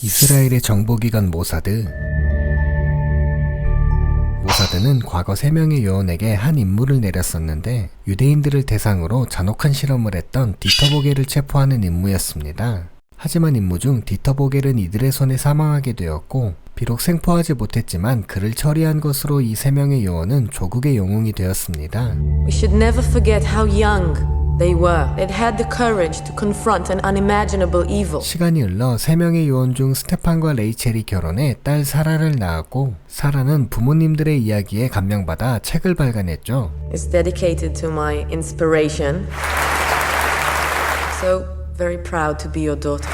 이스라엘의 정보기관 모사드는 과거 3명의 요원에게 한 임무를 내렸었는데 유대인들을 대상으로 잔혹한 실험을 했던 디터 보겔을 체포하는 임무였습니다. 하지만 임무 중 디터 보겔은 이들의 손에 사망하게 되었고 비록 생포하지 못했지만 그를 처리한 것으로 이 3명의 요원은 조국의 영웅이 되었습니다. We should never forget how young they were. They'd had the courage to confront an unimaginable evil. 시간이 흘러 3명의 요원 중 스테판과 레이첼이 결혼해 딸 사라를 낳았고 사라는 부모님들의 이야기에 감명받아 책을 발간했죠. It's dedicated to my inspiration. So very proud to be your daughter.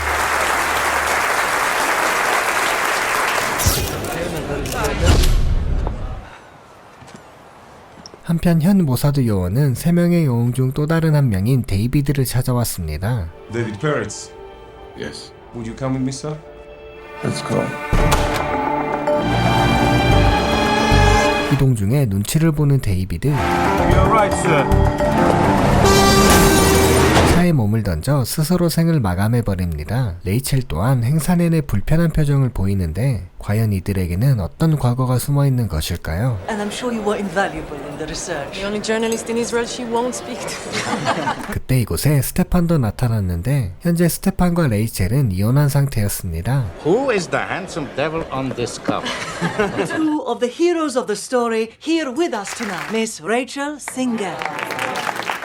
한편 현 모사드 요원은 3명의 요원 중 또 다른 한 명인 데이비드를 찾아왔습니다. David Peretz. Yes. Would you come with me, sir? Let's go. 이동 중에 눈치를 보는 데이비드. You're right, sir. 차에 몸을 던져 스스로 생을 마감해버립니다. 레이첼 또한 행사 내내 불편한 표정을 보이는데 과연 이들에게는 어떤 과거가 숨어있는 것일까요? And I'm sure you were invaluable in the research. The only journalist in Israel she won't speak to. 그때 이곳에 스테판도 나타났는데 현재 스테판과 레이첼은 이혼한 상태였습니다. Who is the handsome devil on this cover? Two of the heroes of the story here with us tonight. Miss Rachel Singer.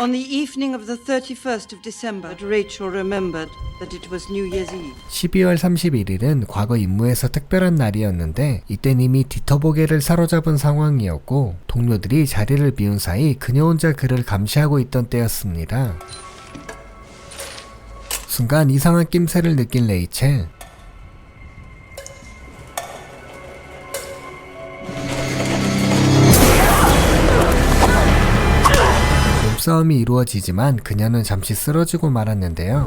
On the evening of the 31st of December, Rachel remembered that it was New Year's Eve. 12월 31일은 과거 임무에서 특별한 날이었는데 이땐 이미 디터 보겔을 사로잡은 상황이었고 동료들이 자리를 비운 사이 그녀 혼자 그를 감시하고 있던 때였습니다. 순간 이상한 낌새를 느낀 레이첼. 싸움이 이루어지지만 그녀는 잠시 쓰러지고 말았는데요.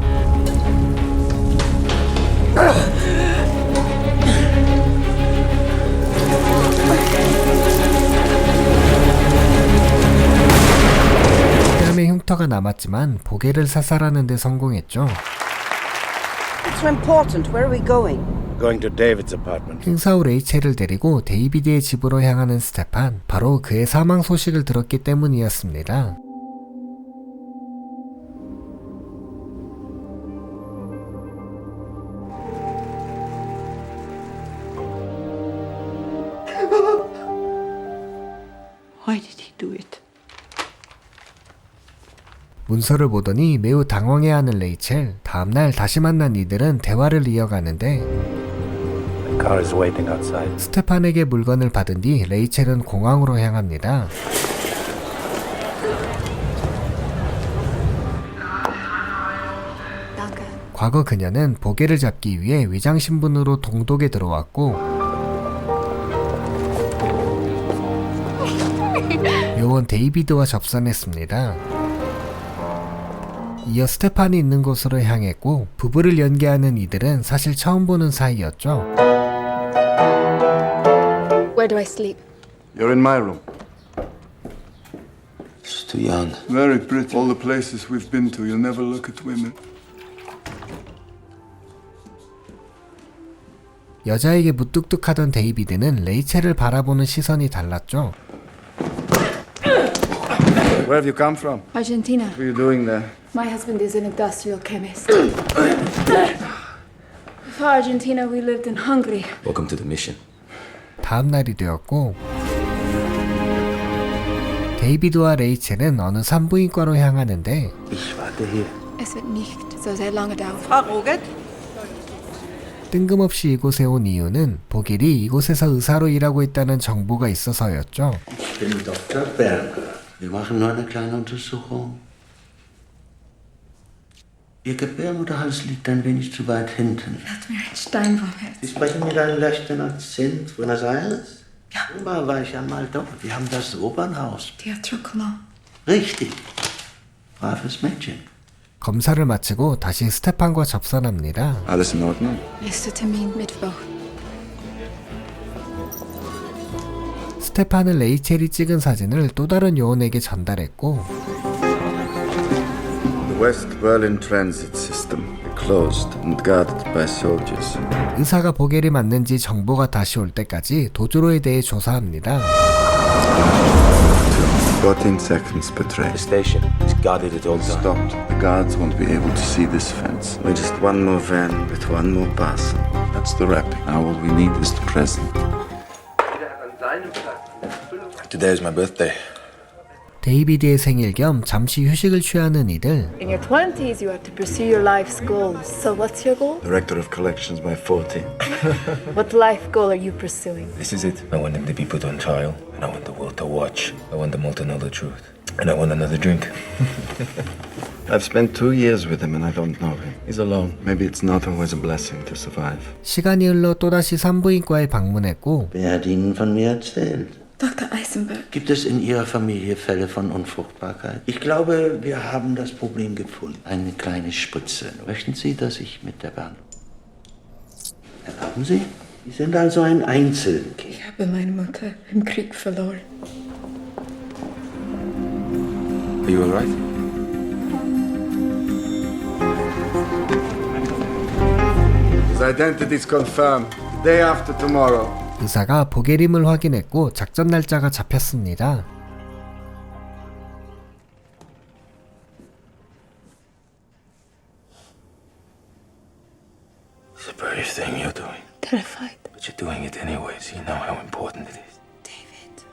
뺨에 흉터가 남았지만 보겔을 사살하는 데 성공했죠. It's so important. Where are we going? Going to David's apartment. 행사 후 레이첼을 데리고 데이비드의 집으로 향하는 스테판. 바로 그의 사망 소식을 들었기 때문이었습니다. Why did he do it? 문서를 보더니 매우 당황해하는 레이첼. 다음날 다시 만난 이들은 대화를 이어가는데 The car is waiting outside. 스테판에게 물건을 받은 뒤 레이첼은 공항으로 향합니다. 과거 그녀는 보겔을 잡기 위해 위장 신분으로 동독에 들어왔고 요원 데이비드와 접선했습니다. 이어 스테판이 있는 곳으로 향했고 부부를 연기하는 이들은 사실 처음 보는 사이였죠. Where do I sleep? You're in my room. She's too young. Very pretty. All the places we've been to, you'll never look at women. 여자에게 무뚝뚝하던 데이비드는 레이첼을 바라보는 시선이 달랐죠. Where have you come from? Argentina. What are you doing there? My husband is an industrial chemist. Before Argentina, we lived in Hungary. Welcome to the mission. 다음 날이 되었고 데이비드와 레이첼은 어느 산부인과로 향하는데 Ich warte hier. Es wird nicht so sehr lange dauern. Frau 뜬금없이 이곳에 온 이유는 보겔이 이곳에서 의사로 일하고 있다는 정보가 있어서였죠. Ich bin Dr. Berger. Wir machen nur eine kleine Untersuchung. Ihr Gebärmutterhals liegt ein wenig zu weit hinten. Hat mir ein Stein vom Herz. Sie sprechen mit einem leichten Akzent. Buenos Aires? Ja. Mal war ich einmal dort. Wir haben das Opernhaus. Teatro Cologne. Richtig. Braves Mädchen. 검사를 마치고 다시 스테판과 접선합니다. Alles in Ordnung? Nächster Termin Mittwoch. 스테판은 레이첼이 찍은 사진을 또 다른 요원에게 전달했고 The West Berlin Transit System. The closed and guarded by soldiers. 의사가 보겔이 맞는지 정보가 다시 올 때까지 도주로에 대해 조사합니다. 14 seconds per train. The station is guarded at all times. Stopped. The guards won't be able to see this fence. We're just one more van with one more parcel. That's the wrapping. Now all we need is the present. Today is my birthday. 데이비드의 생일 겸 잠시 휴식을 취하는 이들. In your 20s, you have to pursue your life's goals. So, what's your goal? Director of collections by 40. What life goal are you pursuing? This is it. I want him to be put on trial, and I want the world to watch. I want them all to know the truth. And I want another drink. I've spent 2 years with him and I don't know him. He's alone. Maybe it's not always a blessing to survive. 시간이 흘러 또다시 산부인과에 방문했고 Wer hat Ihnen von mir erzählt? Dr. Eisenberg. Gibt es in Ihrer Familie Fälle von Unfruchtbarkeit? Ich glaube, wir haben das Problem gefunden. Eine kleine Spritze. Möchten Sie, dass ich mit der Bahn... Erlauben Sie? Sie sind also ein Einzelkind. Ich habe meine Mutter im Krieg verloren. Are you alright? His identity is confirmed. The day after tomorrow. 의사가 보겔임을 확인했고 작전 날짜가 잡혔습니다. It's a brave thing you're doing. Terrified. But you're doing it anyway, so you know how important it is. David.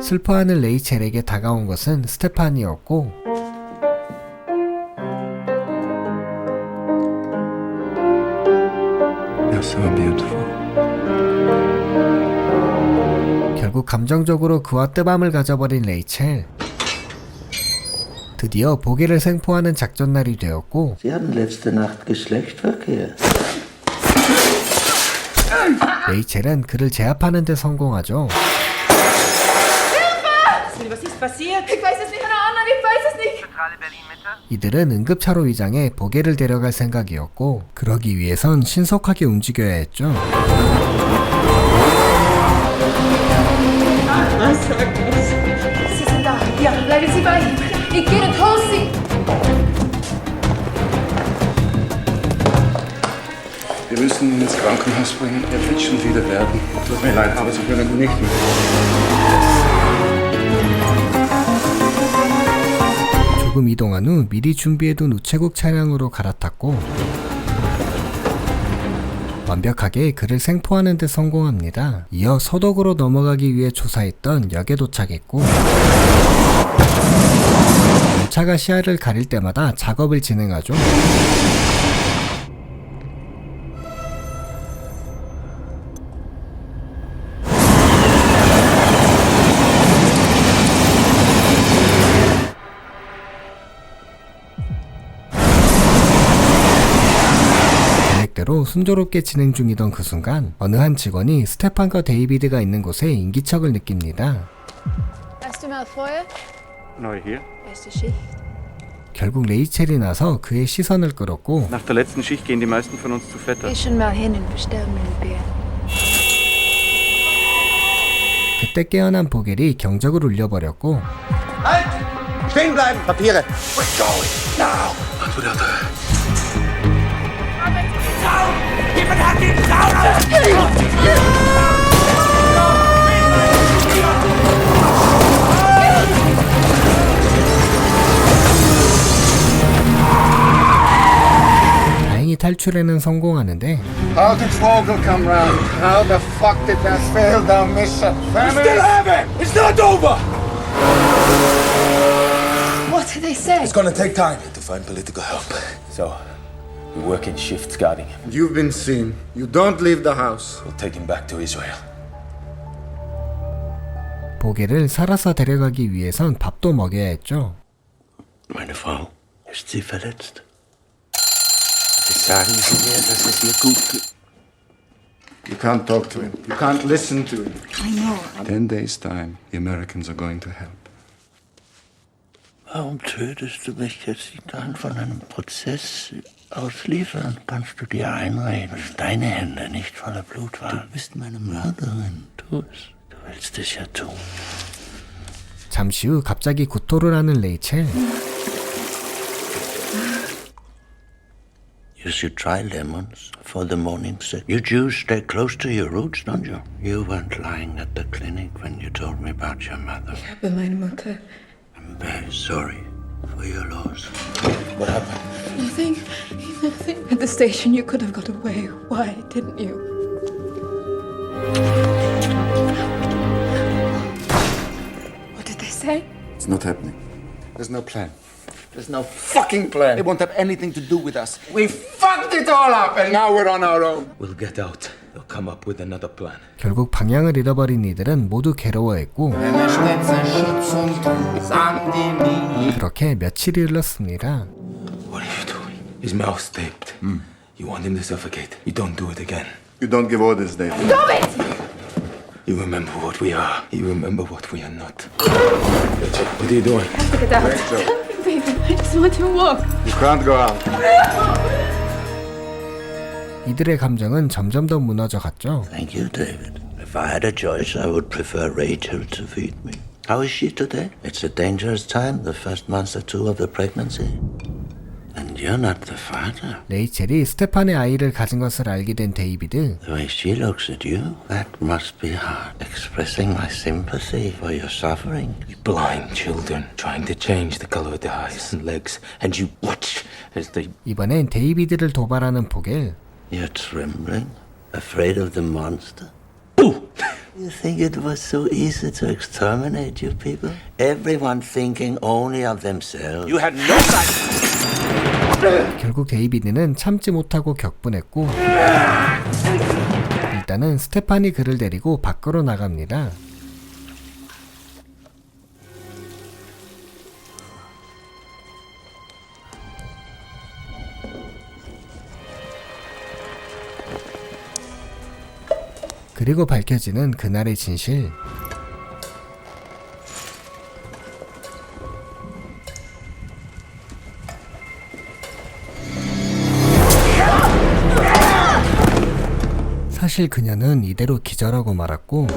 슬퍼하는 레이첼에게 다가온 것은 스테판이었고 You're so beautiful. 결국 감정적으로 그와 뜨밤을 가져버린 레이첼. 드디어 보겔을 생포하는 작전날이 되었고 Sie hatten letzte Nacht Geschlechtsverkehr. 레이첼은 그를 제압하는 데 성공하죠. Was ist passiert? Ich weiß es nicht, keine Ahnung, ich weiß es nicht. 이들은 응급차로 위장해 보겔을 데려갈 생각이었고 그러기 위해선 신속하게 움직여야 했죠. Sie sind da. Ja, bleiben Sie bei ihm. Ich gehe und hol Sie. Wir müssen ihn ins Krankenhaus bringen. Er wird schon wieder werden. Tut mir leid, aber Sie können nicht mehr. 조금 이동한 후 미리 준비해둔 우체국 차량으로 갈아탔고 완벽하게 그를 생포하는 데 성공합니다. 이어 서독으로 넘어가기 위해 조사했던 역에 도착했고 차가 시야를 가릴 때마다 작업을 진행하죠. 계획대로 순조롭게 진행 중이던 그 순간 어느 한 직원이 스테판과 데이비드가 있는 곳에 인기척을 느낍니다. Erste Mal vorher? Neu hier. Erste Schicht. 결국 레이첼이 나서 그의 시선을 끌었고 Nach der letzten Schicht gehen die meisten von uns zu Vetter. Geh schon mal hin und bestell mir ein Bier. 그때 깨어난 보겔이 경적을 울려버렸고 Halt! Stehen bleiben! Papiere! 다행히 탈출에는 성공하는데 How did Vogel come round? How the fuck did that fail down mission? Still have it! It's not over! What did they say? It's gonna take time to find political help. So, we work in shifts guarding him. You've been seen. You don't leave the house. We'll take him back to Israel. 보겔을 살아서 데려가기 위해선 밥도 먹여야 했죠. Meine Frau, ist sie verletzt? Sagen Sie mir, dass es ihr gut geht. You can't talk to him. You can't listen to him. I know. 10 days' time, the Americans are going to help. Warum tötest du mich jetzt nicht dann von einem Prozess ausliefern? Kannst du dir einreden, dass deine Hände nicht voller Blut waren? Du bist meine Mörderin. Tu es. Du willst es ja tun. 잠시 후 갑자기 구토를 하는 레이첼. You should try lemons for the morning sick. You Jews stay close to your roots, don't you? You weren't lying at the clinic when you told me about your mother. Aber meine Mutter. I'm very sorry for your loss. What happened? Nothing. Nothing. At the station, you could have got away. Why didn't you? What did they say? It's not happening. There's no plan. There's no fucking plan. It won't have anything to do with us. We fucked it all up and now we're on our own. We'll get out. They'll come up with another plan. 결국 방향을 잃어버린 이들은 모두 괴로워했고 그렇게 며칠이 흘렀습니다. What are you doing? His mouth's taped. You want him to suffocate. You don't do it again. You don't give orders, Dave. Stop it! You remember what we are. You remember what we are not. Rachel, what are you doing? I have to get out. Baby, I just want to walk. You can't go out. 이들의 감정은 점점 더 무너져 갔죠. Thank you, David. If I had a choice, I would prefer Rachel to feed me. How is she today? It's a dangerous time, the first month or two of the pregnancy. And you're not the father. 레이첼이 스테판의 아이를 가진 것을 알게 된 데이비드. The way she looks at you, that must be hard. Expressing my sympathy for your suffering. You blind children trying to change the color of their eyes and legs, and you watch as they... 이번엔 데이비드를 도발하는 보겔. You're trembling, afraid of the monster. You think it was so easy to exterminate you people? Everyone thinking only of themselves. You had no sight. 결국 데이비드는 참지 못하고 격분했고 일단은 스테판이 그를 데리고 밖으로 나갑니다. 그리고 밝혀지는 그날의 진실. 사실 그녀는 이대로 기절하고 말았고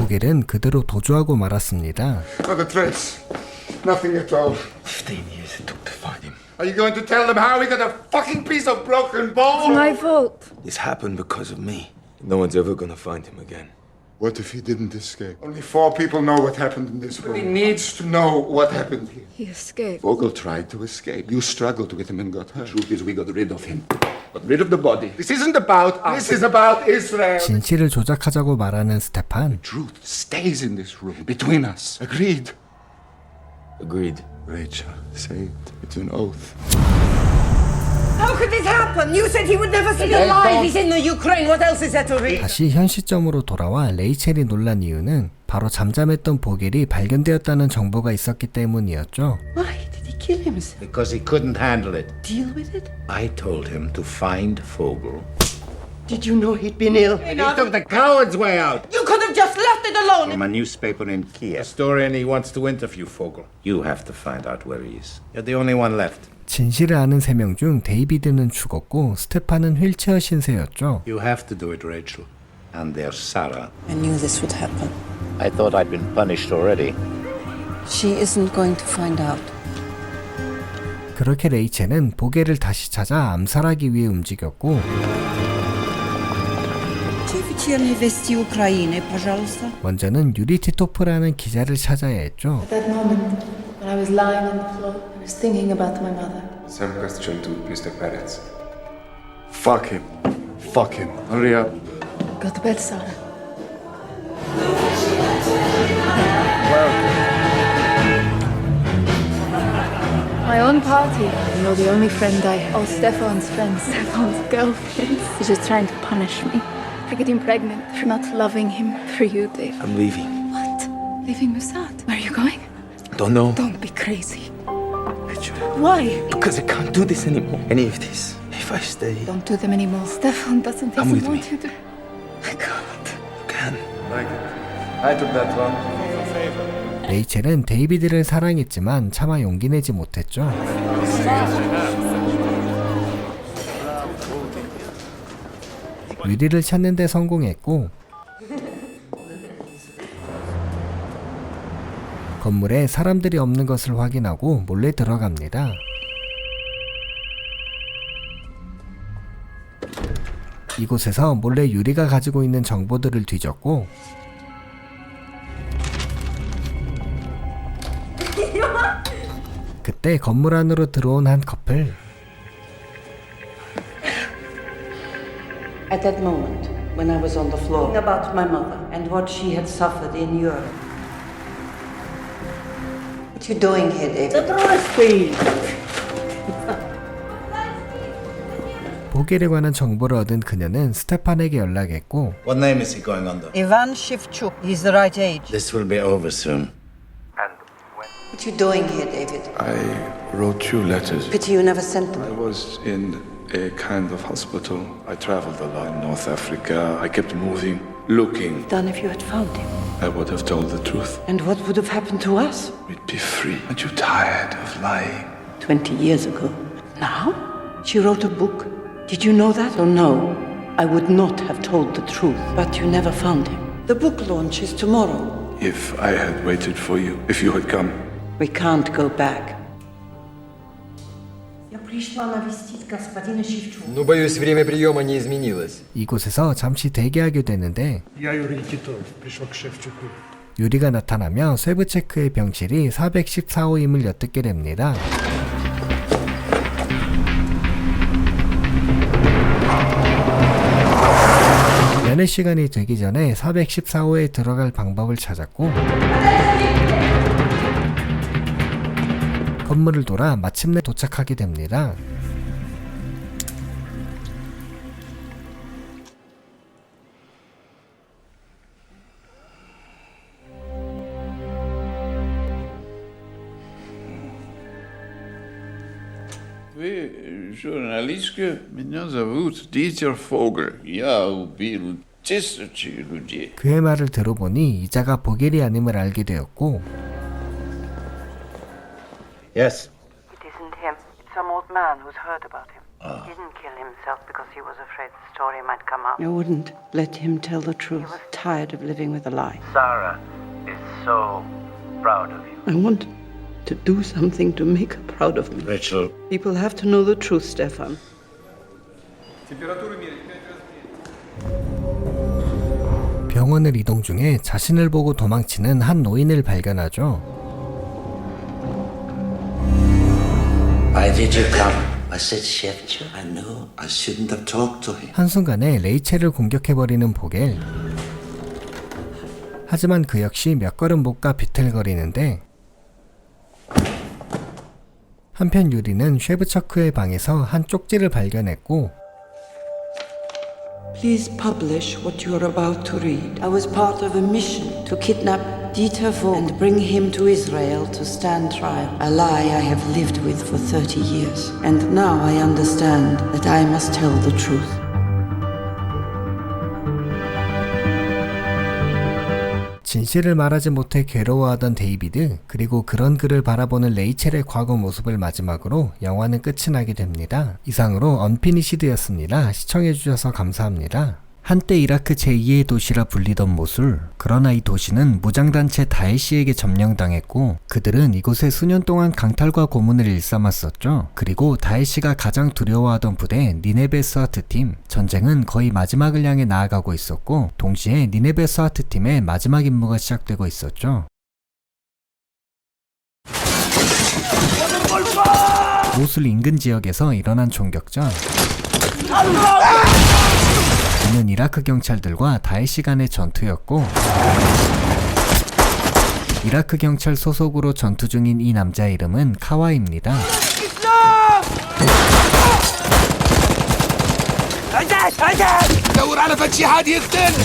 보겔은 그대로 도주하고 말았습니다. Not a trace. Nothing at all. 15 years it took to find him. Are you going to tell them how we got a fucking piece of broken bone? My fault. This happened because of me. No one's ever gonna find him again. What if he didn't escape? Only 4 people know what happened in this room. He needs to know what happened here. He escaped. Vogel tried to escape. You struggled with him and got hurt. Truth is, we got rid of him. Got rid of the body. This isn't about us. This is about Israel. 진실을 조작하자고 말하는 스테판. Truth stays in this room between us. Agreed? Agreed. Rachel, say it. It's an oath. How could this happen? You said he would never see alive. He's in the Ukraine. What else is there to read? 다시 현 시점으로 돌아와 레이첼이 놀란 이유는 바로 잠잠했던 보겔이 발견되었다는 정보가 있었기 때문이었죠. Why did he kill himself? Because he couldn't handle it. Deal with it? I told him to find Vogel. Did you know he'd been ill? And he took the coward's way out. You could have just left it alone. From a newspaper in Kiev. Historian, he wants to interview Vogel. You have to find out where he is. You're the only one left. 진실을 아는 3명 중 데이비드는 죽었고 스테판은 휠체어 신세였죠. You have to do it, Rachel. And there's Sarah. I knew this would happen. I thought I'd been punished already. She isn't going to find out. 그렇게 레이첼은 보겔을 다시 찾아 암살하기 위해 움직였고 먼저는 유리 티토프라는 기자를 찾아야 했죠. At that moment, when I was lying on the floor, I was thinking about my mother. Same question to Mr. Peretz. Fuck him. Fuck him. Hurry up. Go to bed, Sarah. My own party. You're the only friend I have. Oh, Stefan's friends. Stefan's girlfriend. He's just trying to punish me for getting pregnant, for not loving him, for you, Dave. I'm leaving. What? Leaving Musad? Where are you going? Don't know. Don't be crazy. Rachel. Why? Because I can't do this anymore. Any of this. If I stay... Don't do them anymore. Stefan doesn't Come with want me. you to. I can't. You can. I took that one. 레이첼은 데이비드를 사랑했지만 차마 용기 내지 못했죠. 유리를 찾는 데 성공했고 건물에 사람들이 없는 것을 확인하고 몰래 들어갑니다. 이곳에서 몰래 유리가 가지고 있는 정보들을 뒤졌고 그때 건물 안으로 들어온 한 커플. At that moment, when I was on the floor, about my mother and what she had suffered in Europe. What are you doing here, David? 보겔에 관한 정보를 얻은 그녀는 스테판에게 연락했고 What name is he going under? Ivan Shevchuk. He's the right age. This will be over soon. What are you doing here, David? I wrote 2 letters. Pity you never sent them. I was in a kind of hospital. I traveled a lot in North Africa. I kept moving, looking. Done if you had found him. I would have told the truth. And what would have happened to us? We'd be free. Aren't you tired of lying? 20 years ago. Now? She wrote a book. Did you know that? Oh, no. I would not have told the truth. But you never found him. The book launch is tomorrow. If I had waited for you, if you had come. We can't go back. Но, боюсь, время приема не изменилось. 이곳에서 잠시 대기하게 되는데 유리가 나타나며 쇠브체크의 병실이 414호임을 엿듣게 됩니다. 연애 시간이 되기 전에 414호에 들어갈 방법을 찾았고 건물을 돌아 마침내 도착하게 됩니다. Вы журналистка? Меня зовут Дитер Фогель. Я убил тысячи людей. 그의 말을 들어보니 이자가 보겔이 아님을 알게 되었고 Yes. It isn't him. It's some old man who's heard about him. He didn't kill himself because he was afraid the story might come out. I wouldn't let him tell the truth. He was tired of living with a lie. Sarah is so proud of you. I want to do something to make her proud of me. Rachel. People have to know the truth, Stefan. 병원을 이동 중에 자신을 보고 도망치는 한 노인을 발견하죠. Why did you come? I said Shevchuk. I knew I shouldn't have talked to him. 한순간에 레이첼을 공격해버리는 보겔. 하지만 그 역시 몇 걸음 못 가 비틀거리는데 한편 유리는 쉐브처크의 방에서 한 쪽지를 발견했고 Please publish what you are about to read. I was part of a mission to kidnap Dieter Vogel and bring him to Israel to stand trial. A lie I have lived with for 30 years. And now I understand that I must tell the truth. 진실을 말하지 못해 괴로워하던 데이비드, 그리고 그런 그를 바라보는 레이첼의 과거 모습을 마지막으로 영화는 끝이 나게 됩니다. 이상으로 언피니시드였습니다. 시청해주셔서 감사합니다. 한때 이라크 제2의 도시라 불리던 모술, 그러나 이 도시는 무장단체 다에시에게 점령당했고 그들은 이곳에 수년 동안 강탈과 고문을 일삼았었죠. 그리고 다에시가 가장 두려워하던 부대 니네베 스와트 팀, 전쟁은 거의 마지막을 향해 나아가고 있었고 동시에 니네베 스와트 팀의 마지막 임무가 시작되고 있었죠. 모술 인근 지역에서 일어난 총격전. 이는 이라크 경찰들과 다에시 간의 전투였고 이라크 경찰 소속으로 전투 중인 이 남자의 이름은 카와입니다.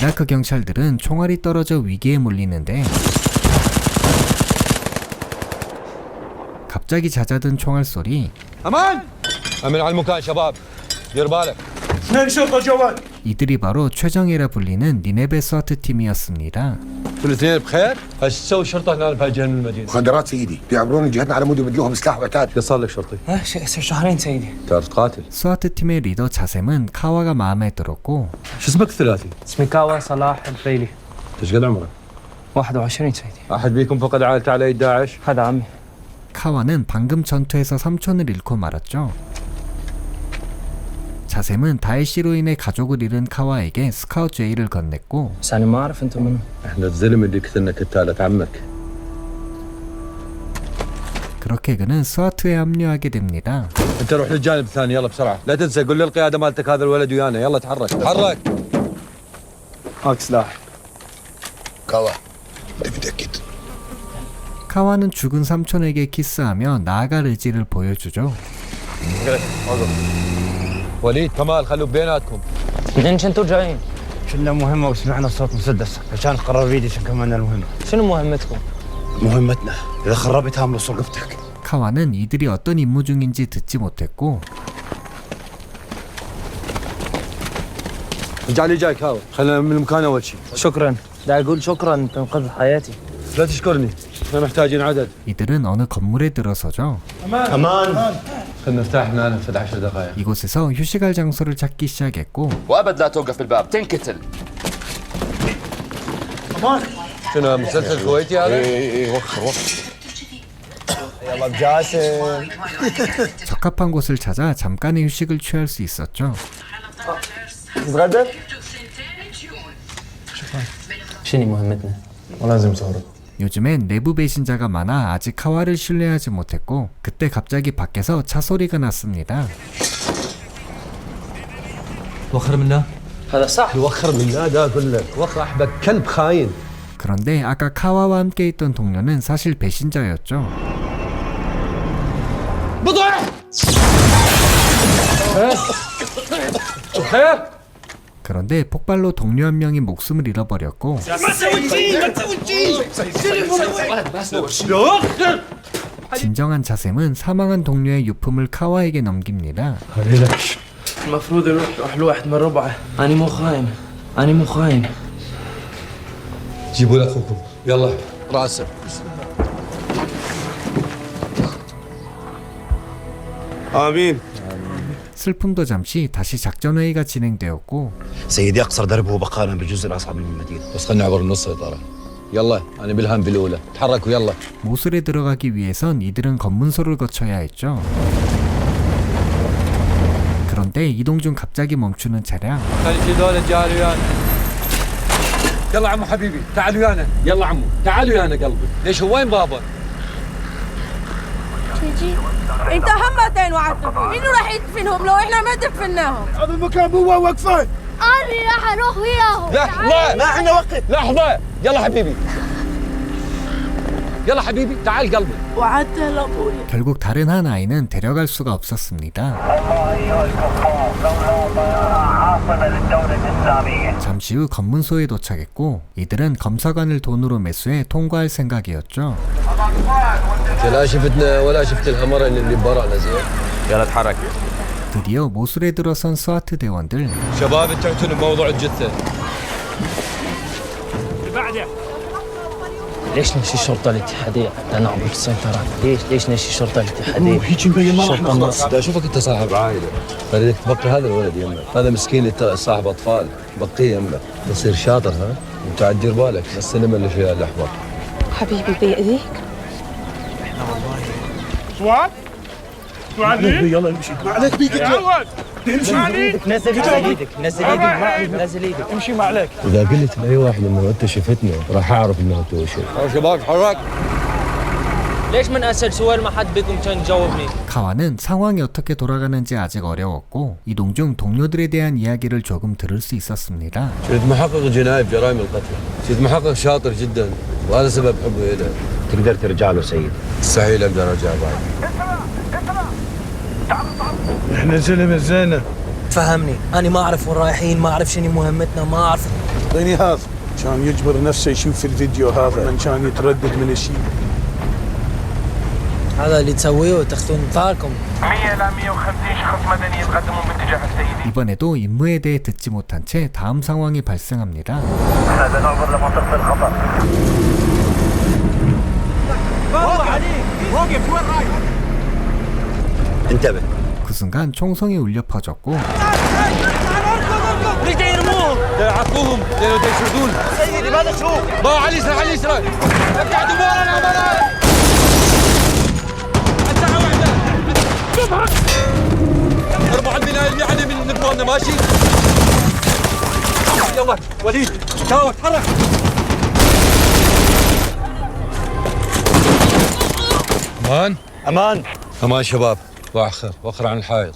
이라크 경찰들은 총알이 떨어져 위기에 몰리는데 갑자기 잦아든 총알 소리. 이들이 바로 최정예라 불리는 니네베 스와트 팀이었습니다. مخدرات سيدي بيعبرون الجهتنا على مود يبدلوهم سلاح وعتاد صار لك شرطي شهرين سيدي صرت قاتل 스와트 팀의 리더 자셈은 카와가 마음에 들었고 شو اسمك الثلاثي؟ اسمي كاوا صلاح الفيلي ايش قد عمرك؟ 21 سيدي. أحد بيكم فقد عائلته على يد داعش؟ هذا عمي. 카와는 방금 전투에서 삼촌을 잃고 말았죠. 자셈은 다에시로 인해 가족을 잃은 카와에게 스카우트 제의를 건넸고 بس أنا ما أعرف أنتم منو. إحنا الزلمة اللي قتلنا قتالة عمك. 그렇게 그는 스와트에 합류하게 됩니다. أنت روح للجانب الثاني يلا بسرعة. لا تنسى قول للقيادة مالتك هذا الولد ويانا. يلا تحرك تحرك. هاك سلاح. كوا بدي متأكد. 카와는 죽은 삼촌에게 키스하며 나아갈 의지를 보여주죠. وليد كمال خلوا بيناتكم. منين كنتوا جايين؟ كنا مهمة وسمعنا صوت مسدس عشان قرر فيدي عشان كملنا المهمة. شنو مهمتكم؟ مهمتنا إذا خربتها من وقفتك. 카와는 이들이 어떤 임무 중인지 듣지 못했고 رجع لي جاي كاو. خلينا من المكان أول شيء. شكرا. دا أقول شكرا تنقذ حياتي. لا تشكرني. احنا محتاجين عدد. 이들은 어느 건물에 들어서죠. كمان. خلنا نفتح هنا نفذ 10 دقائق. 이곳에서 휴식할 장소를 찾기 시작했고 وأبد لا توقف بالباب تنقتل. شنو مسلسل كويتي هذا؟ إيه وخر. يلا بجاسم. 적합한 곳을 찾아 잠깐의 휴식을 취할 수 있었죠. تتغدى؟ شنو مهمتنا؟ ولازم تهرب. 요즘엔 내부 배신자가 많아 아직 카와를 신뢰하지 못했고 그때 갑자기 밖에서 차 소리가 났습니다. وخر منا. هذا صح. وخر منا ده اقول لك. وخر احبك كلب خاين. 그런데 아까 카와와 함께 있던 동료는 사실 배신자였죠. بضع. خير. 그런데 폭발로 동료 한 명이 목숨을 잃어버렸고 진정한 자셈은 사망한 동료의 유품을 카와에게 넘깁니다. المفروض يروح لواحد من ربعه. أنا مو خاين. أنا مو خاين. جيبوا لأخوكم. يلا راسه. آمين. 슬픔도 잠시 다시 작전 회의가 진행되었고 سيدي أقصر دربه وبقانا بالجزء الأصعب من المدينة. بس خلنا نعبر النص يا ترى. يلا أنا بالهم بالأولى. تحركوا يلا. 모술에 들어가기 위해선 이들은 검문소를 거쳐야 했죠. 그런데 이동 중 갑자기 멈추는 차량. يلا عمو حبيبي تعال ويانا. يلا عمو تعال ويانا قلبي. ليش هو وين بابا؟ تجي انت همتين وعدتهم منو راح يدفنهم لو احنا ما دفناهم؟ هذا المكان مو وقفة. انا راح اروح وياهم. لحظة ما عندنا وقت. لحظة يلا حبيبي. يلا حبيبي تعال قلبي. وعدته لابوي. 결국 다른 한 아이는 데려갈 수가 없었습니다. 잠시 후 검문소에 도착했고 이들은 검사관을 돈으로 매수해 통과할 생각이었죠. لا شفتنا ولا شفت الهمرة اللي برانا زين. يلا تحرك. 드디어 모술에 들어선 스와트 대원들. شباب انتهتوا بموضوع الجثة. ليش نمشي الشرطة الاتحادية حتى نعبر السيطرة؟ ليش نمشي الشرطة الاتحادية؟ هيك مبين ما راح نخلص. اشوفك انت صاحب عائلة. خليك تبقي هذا الولد يمك. هذا مسكين صاحب اطفال. بقيه يمك. تصير شاطر ها؟ وانت دير بالك السينما اللي فيها الاحمر. حبيبي بيأذيك؟ سواد؟ يلا نمشي. ما عليك بيك نزل ايدك نزل ايدك نزل ايدك نزل ايدك امشي ما عليك. اذا قلت لاي واحد انه انت شفتنا راح اعرف انه تو شيء. شباب حرك. ليش من أسأل سؤال ما حد بيكم كان يجاوبني؟ 카와는 상황이 어떻게 돌아가는지 아직 어려웠고 이동 중 동료들에 대한 이야기를 조금 들을 수 있었습니다. كنت محقق جنائي بجرائم القتل. كنت محقق شاطر جدا وهذا سبب حبي له. تقدر ترجع له سيد. مستحيل اقدر ارجع بعد. احنا زلمة زينة. فهمني أنا ما أعرف وين رايحين ما أعرف شنو مهمتنا ما أعرف. اعطيني هذا. كان يجبر نفسه يشوف الفيديو هذا من كان يتردد من الشيء. هذا اللي تسويه وتاخذون ثاركم. 100 إلى 150 شخص مدني يتقدمون باتجاه السيدي. 이번에도 임무에 대해 듣지 못한 채 다음 상황이 발생합니다. هذا نعبر لمنطقة الخطر. وقف وين رايح؟ انتبه. 그 순간 총성이 울려 퍼졌고 ليش يرموه؟ عفوهم لانه يشردون. سيدي ماذا تشوف؟ ما على اليسرى على اليسرى. ابتعدوا ورانا ورانا. الساعة واحدة. شوفها. اربع البناية اللي علي من نبضنا ماشي. يلا وليد كاوة تحرك. امان شباب. واخر عن الحائط.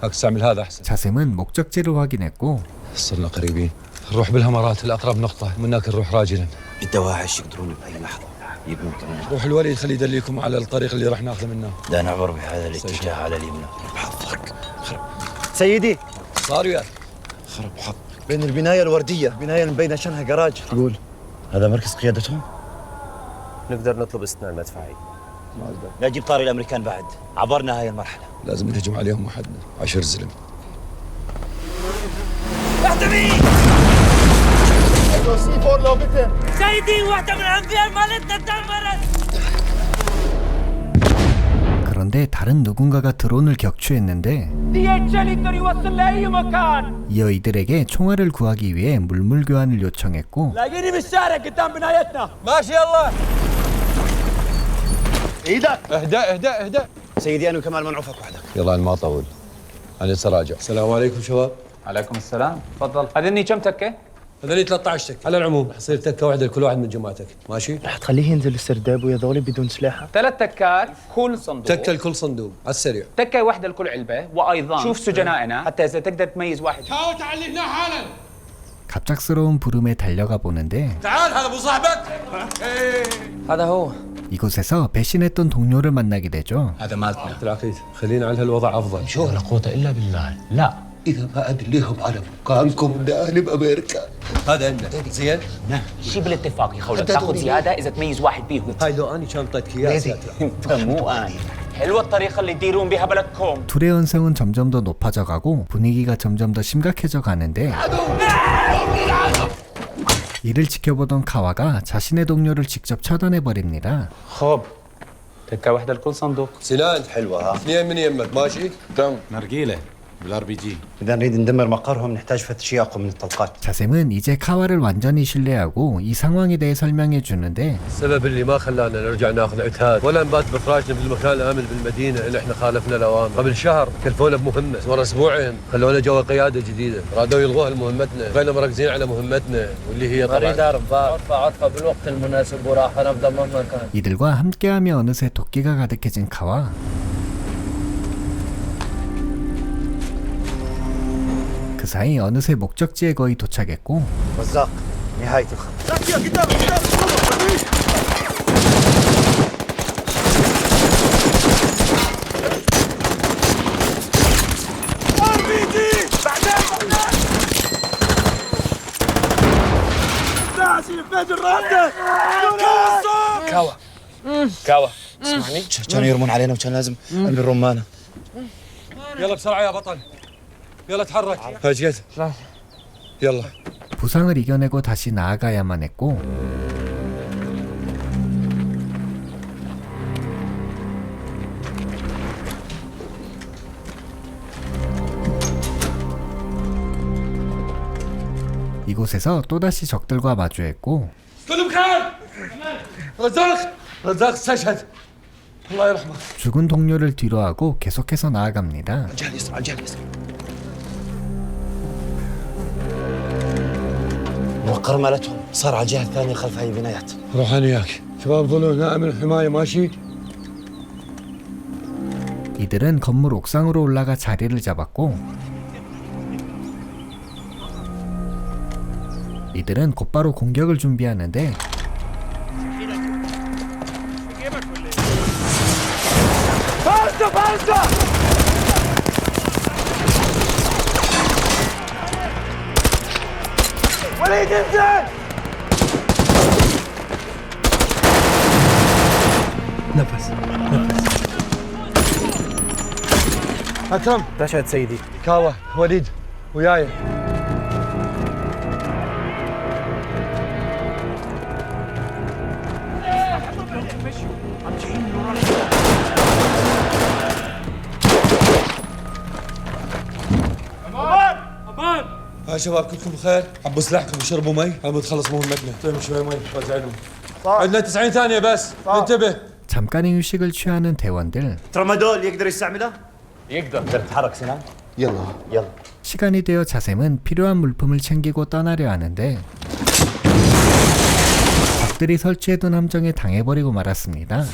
هاك استعمل هذا احسن. 자sem은 목적지를 확인했고 صرنا قريبين. نروح بالهمرات الأقرب نقطة، من هناك نروح راجلا. الدواعش يقدرون بأي لحظة يبنون كمان. روح الوليد خليه يدليكم على الطريق اللي راح ناخذه منه. لا نعبر بهذا الاتجاه على اليمنى. بحظك. سيدي صار وياك. خرب حظك. بين البناية الوردية، بناية مبينة شنها جراج. قول هذا مركز قيادتهم؟ نقدر نطلب استثناء المدفعي. لا جيب طاري الأمريكان بعد، عبرنا هاي المرحلة. لازم نهجم عليهم وحدنا. 10 زلم. سيدي واحدة من الأنبياء مالتنا تدمرت. 그런데 다른 누군가가 드론을 격추했는데 DHL يوصل لأي مكان. 이어 이들에게 총알을 구하기 위해 물물 교환을 요청했고 لاقيني بالشارع قدام بنايتنا. ماشي يلا. ايدك. اهدأ. سيدي أنا وكمال منعوفك وحدك. يلا أنا ما أطول. أنا سراجع. السلام عليكم شباب. عليكم السلام. تفضل. هذني كم تكة؟ هذول 13 تكة. على العموم رح يصير تكة واحدة لكل واحد من جماعتك. ماشي؟ رح تخليه ينزل السرداب ويا ذولي بدون سلاحة؟ 3 تكات كل صندوق. تكة لكل صندوق على السريع. تكة واحدة لكل علبة، وأيضا شوف سجنائنا حتى إذا تقدر تميز واحد. تعال تعال هنا حالا. 갑작스러운 부름에 달려가 보는데 تعال هذا ابو صاحبك. هذا هو. 이곳에서 배신했던 동료를 만나게 되죠. هذا مالتنا. العقيد خلينا على هالوضع افضل. شو لا قوة إلا بالله. لا إذا ما أدليهم على مكانكم إن أهلي بأمريكا. هذا عندنا زين. نعم. شي بالاتفاق يا خولة تاخذ زيادة إذا تميز واحد بيهم. هاي لو أني شنطتك إياه ساتر. أنت مو أنا. حلوة الطريقة اللي تديرون بها بلدكم. 둘의 연성은 점점 더 높아져 가고 분위기가 점점 더 심각해져 가는데 이를 지켜보던 카와가 자신의 동료를 직접 처단해 버립니다. خب تكة واحدة لكل صندوق. سنان حلوة. اثنين من يمك ماشي؟ دم نرجيلة بالار بي جي. إذا نريد ندمر مقرهم نحتاج فتش أقوى من الطلقات. 자sem은 이제 카와를 완전히 신뢰하고 이 상황에 대해 설명해 주는데 السبب اللي ما خلانا نرجع ناخذ عتاد ولا نبات بفراشنا بالمكان الامن بالمدينه اللي احنا خالفنا الاوامر. قبل شهر كلفونا بمهمه، ورا اسبوعين خلونا جوا قياده جديده، رادوا يلغوها لمهمتنا، بقينا مركزين على مهمتنا واللي هي طبعا اريد عرفة بالوقت المناسب وراح انفذ مهما كان. 이들과 함께하며 어느새 도끼가 가득해진 카와 그 사이 어느새 목적지에 거의 도착했고 رزاق نهاية الخط. كاوة اسمعني. كانوا يرمون علينا وكان لازم أمن الرمانة. يلا بسرعه يا بطل. يلا تحرك. هاجيت. يلا. 부상을 이겨내고 다시 나아가야만 했고 이곳에서 또다시 적들과 마주했고 كل مكان. رزاق استشهد. الله يرحمه. 죽은 동료를 뒤로하고 계속해서 나아갑니다. الجهة اليسرى الجهة اليسرى. المقر مالتهم صار على الجهة الثانية خلف هاي البنايات. روح انا وياك. شباب ظلوا نائم الحماية ماشي؟ 이들은 건물 옥상으로 올라가 자리를 잡았고 이들은 곧바로 공격을 준비하는데 وليد انزل. نفس. أكرم. تشهد سيدي. كاوة وليد وياي. يا شباب كلكم بخير؟ عبوا سلاحكم وشربوا مي، عم تخلص مهمتنا. طيب شوي مي وزعلهم. عندنا 90 ثانية بس. انتبه. 잠깐의 휴식을 취하는 대원들. ترامادول يقدر يستعمله؟ يقدر. تتحرك سنان؟ يلا. يلا. 시간이 되어 자셈은 필요한 물품을 챙기고 떠나려 하는데 적들이 설치해둔 함정에 당해버리고 말았습니다.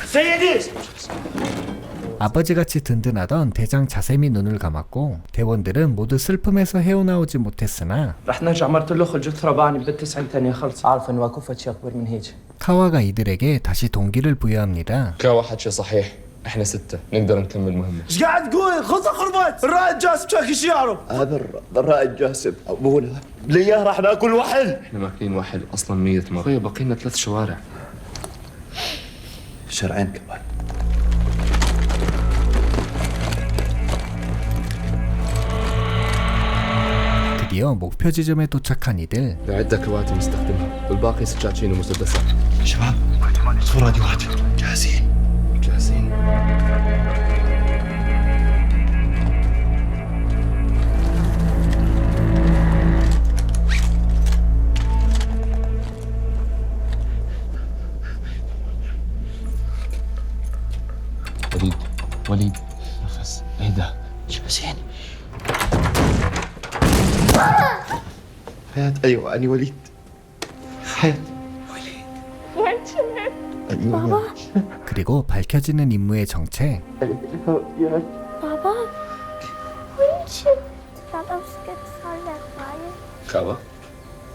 아버지같이 든든하던 대장 자셈이 눈을 감았고 대원들은 모두 슬픔에서 헤어나오지 못했으나 رح نرجع مرة الأخ الجثة ربعني بدها 90 ثانية خلص. عارف إنه أكو شيء أكبر من هيك. 카와가 이들에게 다시 동기를 부여합니다. كاوا حكي صحيح. احنا 6 نقدر نكمل مهمة. ايش قاعد تقول؟ خذ خربط! الرائد جاسم شاكي شو يعرف؟ هذا الرائد جاسم ابونا لياه راح ناكل وحل. احنا ماكلين وحل اصلا 100 مرة. اخوي باقي لنا 3 شوارع. شارعين كمان. 드디어 목표 지점에 도착한 이들. عدة كواتم نستخدمها والباقي سكاكين ومسدسات. شباب صور راديوات جاهزين. جاهزين. وليد نفس اهدى. جاهزين. حياة ايوه اني وليد. حياة. أيوة. 그리고 밝혀지는 임무의 정체. بابا وين بابا مسكت صار كاوا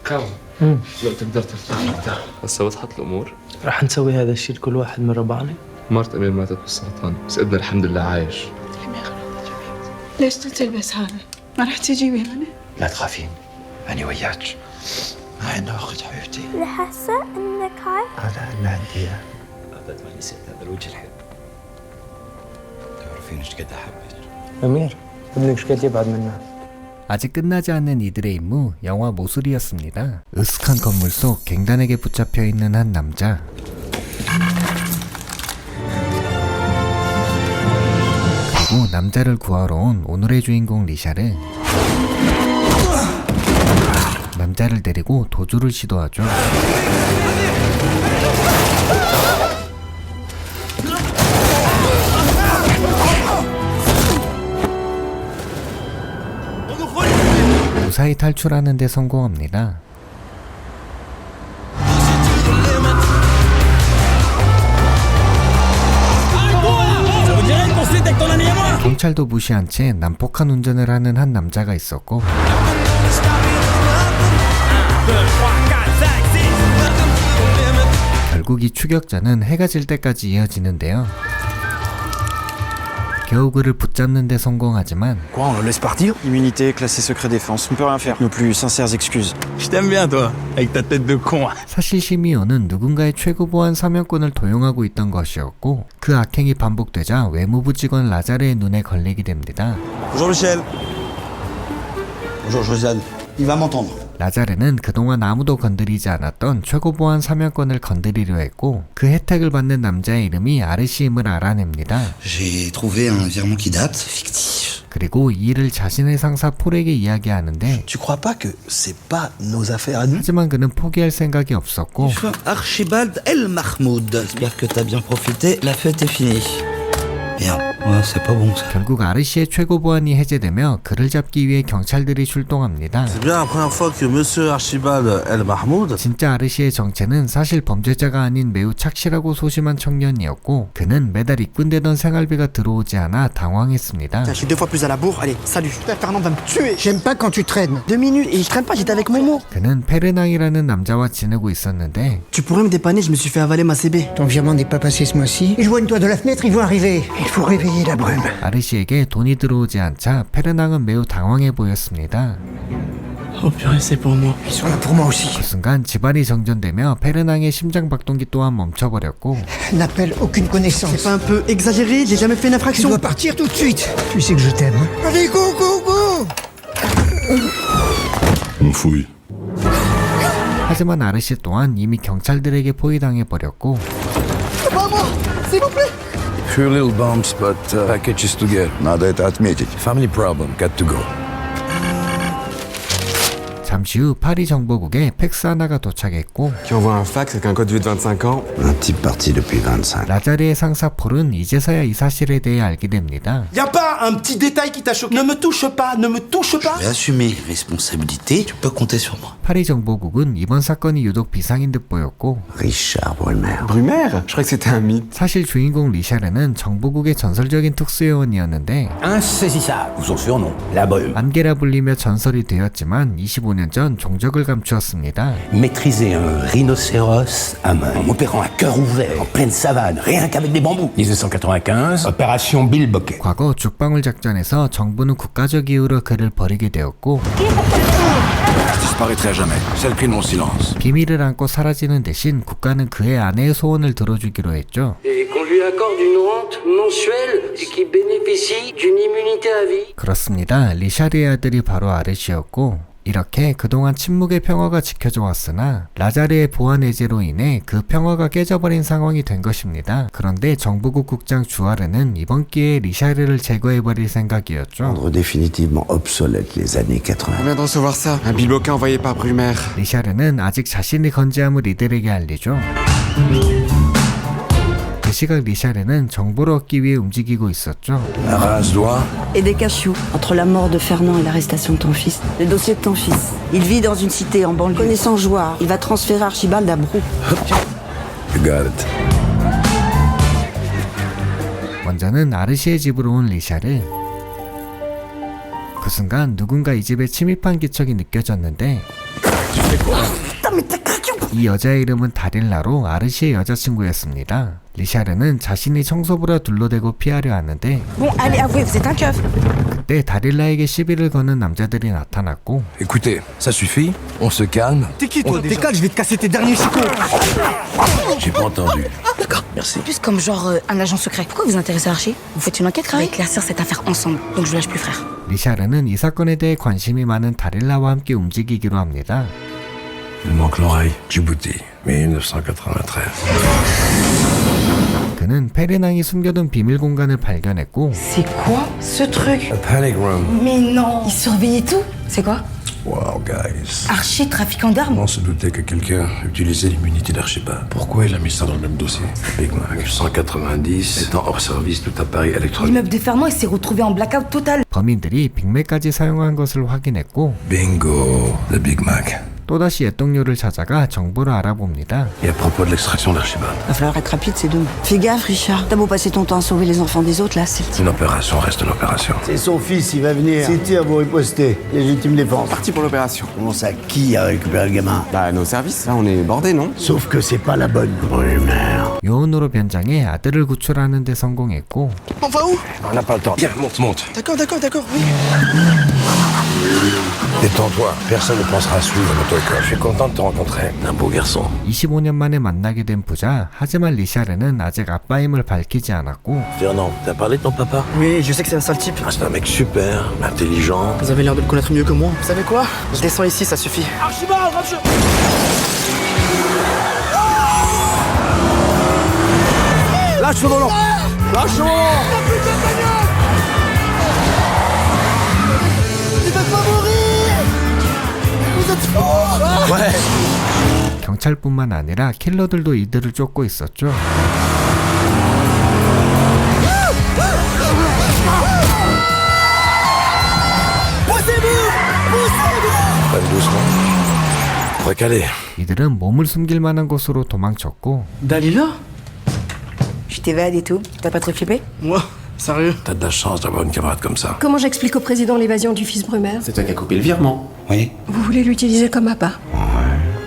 كاوا لو تقدر ترتاح هسه وضحت الامور. رح نسوي هذا الشيء لكل واحد من ربعنا. مرت امير ماتت بالسرطان بس ابنها الحمد لله عايش. ليش تلبس هذا؟ ما رح تجي ويانا؟ لا تخافين أنا وياك. ما عندنا وقت حبيبتي. لحسه انك هاي؟ هذا اللي عندي اياه. ابد ما نسيت هذا الوجه الحلو. تعرفين ايش قد احبك. أمير ابنك ايش قد يبعد منا. 아직 끝나지 않는 이들의 임무, 영화 모술이었습니다. 으슥한 건물 속 갱단에게 붙잡혀 있는 한 남자. 그리고 남자를 구하러 온 오늘의 주인공 리샤르. 남자를 데리고 도주를 시도하죠. 무사히 탈출하는 데 성공합니다. 경찰도 무시한 채 난폭한 운전을 하는 한 남자가 있었고 결국 이 추격전은 해가 질 때까지 이어지는데요. 겨우 그를 붙잡는 데 성공하지만 Quoi, on le laisse partir? Immunité, classé secret défense, on peut rien faire. Nos plus sincères excuses. Je t'aime bien toi, avec ta tête de con. 사실 시미오는 누군가의 최고 보안 사명권을 도용하고 있던 것이었고 그 악행이 반복되자 외무부 직원 라자르의 눈에 걸리게 됩니다. Bonjour Michel. Bonjour Josiane. Il va m'entendre. 라자르는 그동안 아무도 건드리지 않았던 최고 보안 사명권을 건드리려 했고 그 혜택을 받는 남자의 이름이 아르시임을 알아냅니다. J'ai trouvé un virement qui date, fictif. 그리고 이 일을 자신의 상사 폴에게 이야기하는데 Tu crois pas que c'est pas nos affaires à nous? 하지만 그는 포기할 생각이 없었고 Archibald El Mahmoud. J'espère que t'as bien profité. La fête est finie. Merde, ouais, c'est pas bon ça. 결국 아르시의 최고 보안이 해제되며 그를 잡기 위해 경찰들이 출동합니다. C'est bien la première fois que Monsieur Archibald El Mahmoud. 진짜 아르시의 정체는 사실 범죄자가 아닌 매우 착실하고 소심한 청년이었고 그는 매달 입금되던 생활비가 들어오지 않아 당황했습니다. J'ai 2 fois plus à la bourre. Allez, salut. Fernand va me tuer. J'aime pas quand tu traînes. 2 minutes et je traîne pas, j'étais avec Momo. 그는 페르낭이라는 남자와 지내고 있었는데 Tu pourrais me dépanner, je me suis fait avaler ma CB. Ton virement n'est pas passé ce mois-ci. Éloigne-toi de la fenêtre, ils vont arriver. Il faut réveiller la brume. 아르시에게 돈이 들어오지 않자 페르낭은 매우 당황해 보였습니다. Oh purée, c'est pour moi. Ils sont là pour moi aussi. 그 순간 집안이 정전되며 페르낭의 심장박동기 또한 멈춰버렸고 N'appelle aucune connaissance. C'est pas un peu exagéré? J'ai jamais fait une Tu infraction. dois partir tout de suite. Tu sais que je t'aime. Allez, go, go, go. On fouille. 하지만 아르시 또한 이미 경찰들에게 포위당해버렸고 Maman, s'il vous plaît. Few little bumps, but packages to get. Надо это отметить. Family problem. Got to go. 잠시 후 파리 정보국에 팩스 하나가 도착했고 Qui envoie un fax avec un code vue de 25 ans. Un type parti depuis 25. 라자르의 상사 폴은 이제서야 이 사실에 대해 알게 됩니다. Y a pas un petit détail qui t'a choqué? Ne me touche pas, ne me touche pas. Je vais assumer les responsabilités, tu peux compter sur moi. 파리 정보국은 이번 사건이 유독 비상인 듯 보였고 Richard Brumer. Brumer? Je croyais que c'était un mythe. 사실 주인공 리샤르는 정보국의 전설적인 특수요원이었는데 Insaisissable, ou son surnom, la Brume. 안개라 불리며 전설이 되었지만 25년 전 종적을 감추었습니다. Maîtriser un rhinocéros à main, en opérant à cœur ouvert, en pleine savane, rien qu'avec des bambous. 1995, opération Bilboquet. 과거 죽방울 작전에서 정부는 국가적 이유로 그를 버리게 되었고 Disparaîtrait à jamais. C'est le cri de mon silence. 비밀을 안고 사라지는 대신 국가는 그의 아내의 소원을 들어주기로 했죠. Et qu'on lui accorde une rente mensuelle et qu'il bénéficie d'une immunité à vie. 그렇습니다. 리샤르의 아들이 바로 아르시였고 이렇게 그동안 침묵의 평화가 지켜져 왔으나 라자르의 보안 해제로 인해 그 평화가 깨져버린 상황이 된 것입니다. 그런데 정부국 국장 주아르는 이번 기회에 리샤르를 제거해버릴 생각이었죠. Rendre définitivement obsolète les années 80. On vient de recevoir ça. Un bilboquet envoyé par Brumer. 리샤르는 아직 자신의 건재함을 이들에게 알리죠. 그 시각 리샤르는 정보를 얻기 위해 움직이고 있었죠. Et des cachots entre la mort de Fernand et l'arrestation de ton fils. Le dossier de ton fils. Il vit dans une cité en banlieue. Connaissant Jouard, il va transférer Archibald à Brou. You got it. 먼저는 아르시의 집으로 온 리샤르. 그 순간 누군가 이 집에 침입한 기척이 느껴졌는데 이 여자의 이름은 다릴라로 아르시의 여자친구였습니다. 리샤르는 자신이 청소부라 둘러대고 피하려 하는데 Bon, allez, avouez, vous êtes un keuf. 그때 다릴라에게 시비를 거는 남자들이 나타났고 Écoutez, ça suffit, on se calme. T'es qui toi déjà? T'es calme, je vais te casser tes derniers chicots. J'ai pas entendu. D'accord, merci. Plus comme genre un agent secret. Pourquoi vous intéressez à Archie? Vous faites une enquête, on va éclaircir cette affaire ensemble. Donc je vous lâche plus, frère. 리샤르는 이 사건에 대해 관심이 많은 다릴라와 함께 움직이기로 합니다. Il manque l'oreille. Djibouti, 1993. 그는 페르낭이 숨겨둔 비밀 공간을 발견했고 C'est quoi ce truc? A panic room. Mais non! Il surveillait tout? C'est quoi? Wow, guys. Archie, trafiquant d'armes? On se doutait que quelqu'un utilisait l'immunité d'Archibald. Pourquoi il a mis ça dans le même dossier? Big Mac, 190, étant hors service, tout appareil électronique. L'immeuble de Fernand, il s'est retrouvé en blackout total. 범인들이 빅맥까지 사용한 것을 확인했고 Bingo, le Big Mac. 또다시 옛동료를 찾아가 정보를 알아봅니다. Et à propos de l'extraction d'Archibald. Va falloir être rapide, c'est demain. Fais gaffe, Richard. T'as beau passer ton temps à sauver les enfants des autres, là, c'est le Une opération reste une opération. C'est son fils, il va venir. C'est tir pour riposter. Légitime défense. Parti pour l'opération. Comment ça, qui a récupéré le gamin? Bah, nos services. Là, on est bordés, non? Sauf que c'est pas la bonne Brumer. 요원으로 변장해 아들을 구출하는 데 성공했고 On va où? On n'a pas le temps. Viens, monte. D'accord, oui. Détends-toi, personne ne pensera à suivre notre école. Je suis content de te rencontrer. Un beau garçon. 25년 만에 만나게 된 부자. 하지만 리샤르는 아직 아빠임을 밝히지 않았고 Fernand, t'as parlé de ton papa? Oui, je sais que c'est un sale type. Ah, c'est un mec super, intelligent. Vous avez l'air de le connaître mieux que moi. Vous savez quoi? Je descends ici, ça suffit. Archibald, rentre. Lâche le volant! Lâche le volant! Il va pas mourir! Vous êtes fous! Ouais! 경찰뿐만 아니라 킬러들도 이들을 쫓고 있었죠. Pas doucement. Recaler. 이들은 몸을 숨길 만한 곳으로 도망쳤고 Dalila? Je t'évade et tout. T'as pas trop flippé? Moi? Sérieux? T'as de la chance d'avoir une camarade comme ça. Comment j'explique au président l'évasion du fils Brumer? C'est toi qui as coupé le virement. Oui. Vous voulez l'utiliser comme appât?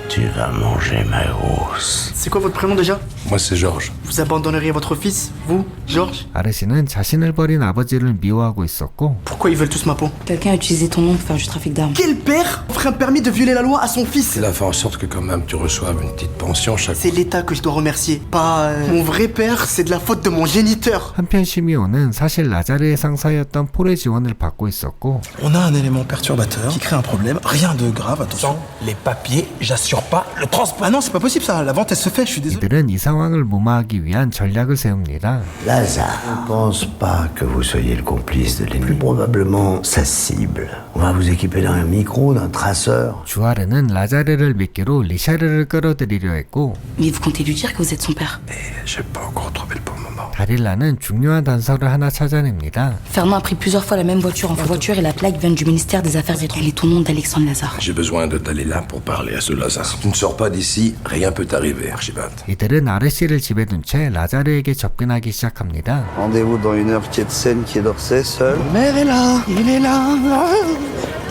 Tu vas manger ma grosse. C'est quoi votre prénom déjà? Moi, c'est Georges. Vous abandonneriez votre fils, vous, Georges? 아르시는 자신을 버린 아버지를 미워하고 있었고 Pourquoi ils veulent tous ma peau? Quelqu'un a utilisé ton nom pour faire du trafic d'armes. Quel père ferait un permis de violer la loi à son fils? Il a fait en sorte que quand même tu reçoives une petite pension chaque C'est l'État que je dois remercier, pas... Mon vrai père, c'est de la faute de mon géniteur. 한편 시미오는 사실 라자르의 상사였던 폴의 지원을 받고 있었고 On a un élément perturbateur qui crée un problème. Rien de grave, attention. Les papiers, j'assure pas le transport. Ah non, c'est pas possible ça. La vente, elle se fait, je suis désolé. 이들은 이 상황 상황을 무마하기 위한 전략을 세웁니다. Lazare, je ne pense pas que vous soyez le complice de l'ennemi. Plus probablement sa cible. On va vous équiper d'un micro, d'un traceur. 주아르는 라자르를 미끼로 리샤르를 끌어들이려 했고 Mais vous comptez lui dire que vous êtes son père? J'ai pas encore trouvé le bon moment. 다릴라는 중요한 단서를 하나 찾아냅니다. Fernand a pris plusieurs fois la même voiture en faux voiture et la plaque vient du ministère des Affaires étrangères. Elle est au nom d'Alexandre Lazare. J'ai besoin de Dalila pour parler à ce Lazare. Si tu ne sors pas d'ici, rien peut t'arriver, Archibald. 이들은 아르시를 집에 둔 채 라자르에게 접근하기 시작합니다. Rendez-vous dans 1 heure, Kietsen qui est d'Orsay, seul. Mère est là, il est là.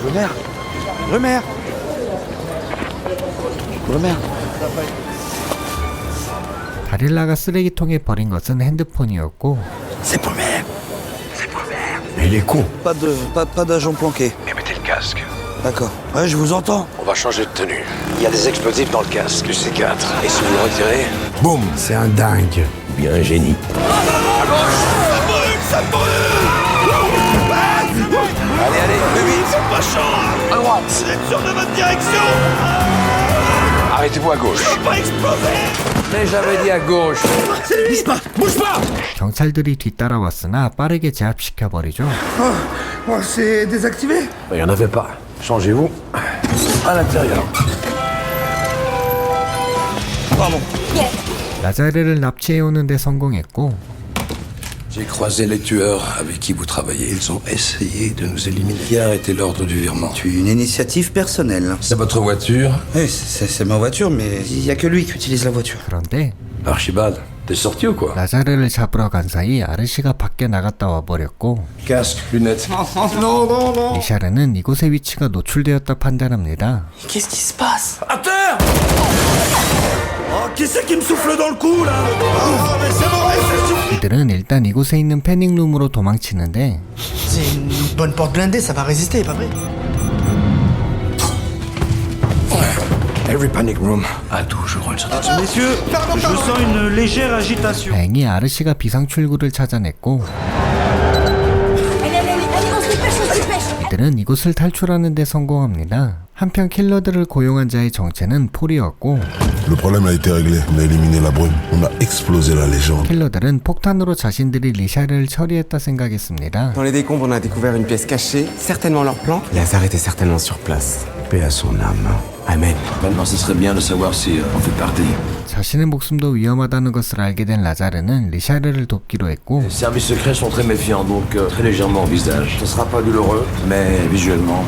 Brumer. Brumer. Brumer. 다릴라가 쓰레기통에 버린 것은 핸드폰이었고 C'est Brumer. C'est Brumer. Mais il est con. Pas d'agent planqué. Mais mettez le casque. D'accord. Ouais, je vous entends. On va changer de tenue. Il y a des explosifs dans le casque, du C4. Et si vous le retirez, boum. C'est un dingue. Ou bien un génie. Ça brûle. Allez, plus vite. Pas chaud. À droite. Vous êtes sûr de votre direction? Arrêtez-vous à gauche. Je vais pas exploser. Mais j'avais dit à gauche. Bouge pas, bouge pas. 경찰들이 뒤따라왔으나 빠르게 제압시켜버리죠. C'est désactivé. Il n'y en avait pas. Changez-vous à l'intérieur. Pardon. 라자르를 납치해오는 데 성공했고 J'ai croisé les tueurs avec qui vous travaillez. Ils ont essayé de nous éliminer. Qui a arrêté l'ordre du virement? Tu une initiative personnelle. C'est votre voiture? Oui, c'est ma voiture, mais il y a que lui qui utilise la voiture. 그런데 Archibald, t'es sorti ou quoi? 라자르를 잡으러 간 사이 아르시가 밖에 나갔다 와버렸고 Casque, lunettes. Non. 리샤르는 이곳의 위치가 노출되었다 판단합니다. Qu'est-ce qui se passe? À terre. Oh, qui c'est qui me souffle dans le cou là? Oh, mais c'est bon, c'est suffit. 이들은 일단 이곳에 있는 패닉룸으로 도망치는데 C'est une bonne porte blindée, ça va résister, pas vrai? Every panic room a toujours une sortie. Messieurs, je sens une légère agitation. 다행히 아르시가 비상출구를 찾아냈고 이들은 이곳을 탈출하는 데 성공합니다. 한편 킬러들을 고용한 자의 정체는 폴이었고 Le problème a été réglé. On a éliminé la brume. On a explosé la légende. 킬러들은 폭탄으로 자신들이 리샤르를 처리했다 생각했습니다. Dans les décombres, on a découvert une pièce cachée, certainement leur plan. Lazare était certainement sur place. Paix à son âme. Amen. Maintenant, ce serait bien de savoir si on fait partie. 자신의 목숨도 위험하다는 것을 알게 된 라자르는 리샤르를 돕기로 했고 Les services secrets sont très méfiants, donc très légèrement au visage. Ce sera pas douloureux, mais visuellement.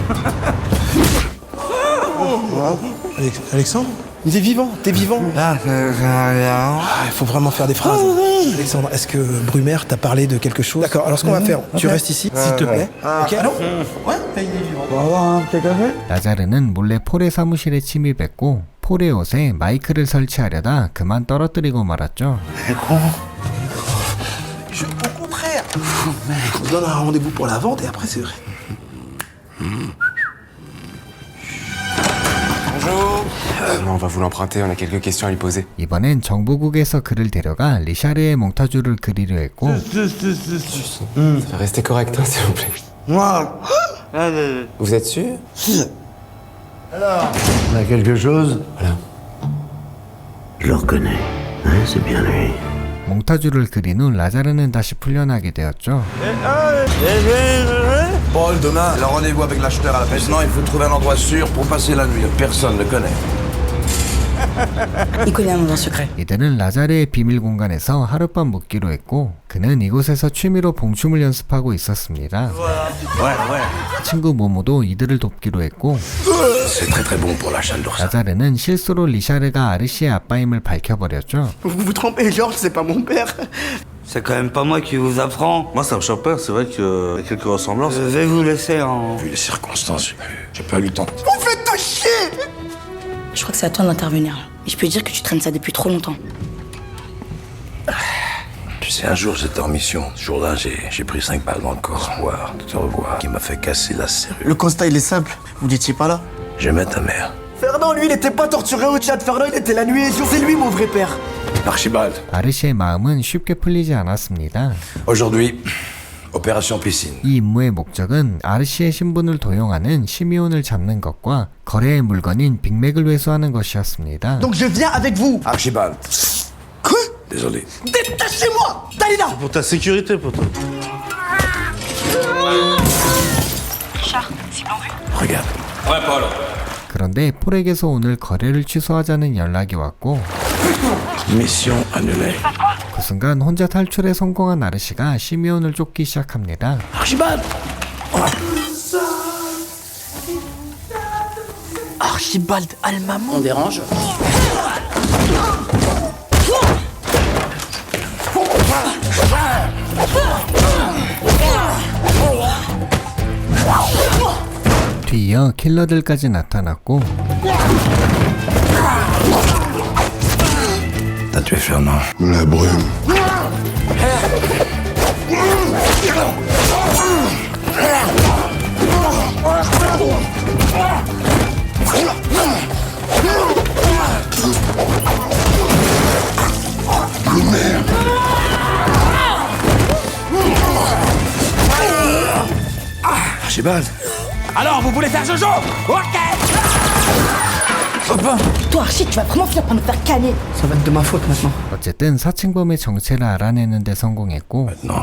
Alexandre? T'es vivant, t'es vivant. Il faut vraiment faire des phrases. Alexandre, est-ce que Brumer t'a parlé de quelque chose? D'accord, alors ce qu'on va faire, tu restes ici, s'il te plaît. Ok? Allô? Ouais, il est vivant. On va avoir un petit café? 라자르는 몰래 폴의 사무실에 침입했고 폴의 옷에 마이크를 설치하려다 그만 떨어뜨리고 말았죠. Au contraire. On se donne un rendez-vous pour la vente et après c'est vrai. Bonjour. On va vous l'emprunter, on a quelques questions à lui poser. 이번엔 정보국에서 그를 데려가 리샤르의 몽타주를 그리려 했고 Restez correct, hein, s'il vous plaît. Moi. Vous êtes sûr? Alors. On a quelque chose? Voilà. Je le reconnais. Hein, c'est bien lui. 몽타주를 그린 후 라자르는 다시 풀려나게 되었죠. Paul, demain, le rendez-vous avec l'acheteur à la pêche. Maintenant, il faut trouver un endroit sûr pour passer la nuit. Personne ne le connaît. Il connaît un endroit secret. 이들은 라자르의 비밀 공간에서 하룻밤 묵기로 했고 그는 이곳에서 취미로 봉춤을 연습하고 있었습니다. 친구 모모도 이들을 돕기로 했고 C'est très très bon pour la chaleur. 라자르는 실수로 리샤르가 아르시의 아빠임을 밝혀버렸죠. Vous vous trompez, Georges, c'est pas mon père. C'est quand même pas moi qui vous apprends. Moi, ça me choque pas, c'est vrai qu'il y a quelques ressemblances. Je vais vous laisser en... Vu les circonstances, j'ai pas eu le temps. Vous faites de chier. Je crois que c'est à toi d'intervenir. Et je peux dire que tu traînes ça depuis trop longtemps. Tu sais, un jour, j'étais en mission. Ce jour-là, j'ai pris 5 balles dans le corps. Voir, de te revoir, qui m'a fait casser la serrure. Le constat, il est simple. Vous n'étiez pas là. J'aimais ta mère. Fernand, lui, il était pas torturé au Tchad. Fernand, il était la nuit et jour. C'est lui, mon vrai père. Archibald. 아르시의 마음은 쉽게 풀리지 않았습니다. Aujourd'hui, opération piscine. 이 임무의 목적은 아르시의 신분을 도용하는 시미온을 잡는 것과 거래의 물건인 빅맥을 회수하는 것이었습니다. Donc je viens avec vous. Archibald. Quoi? Désolé. Détachez-moi Dalida. Pour ta sécurité, poteau. Richard, cible en vue. Regarde. Ouais, Paul. 그런데 폴에게서 오늘 거래를 취소하자는 연락이 왔고 Mission annulée. 그 순간 혼자 탈출에 성공한 아르시가 시미온을 쫓기 시작합니다. Archibald. Archibald Almamon. On dérange? 뒤이어 킬러들까지 나타났고 T'as tué Fernand. La brume. Archibald. Alors, vous voulez faire Jojo? Ok. Toi, Archie, tu vas vraiment finir par me faire canner. Ça va être de ma faute maintenant. 어쨌든 사칭범의 정체를 알아내는 데 성공했고 Non.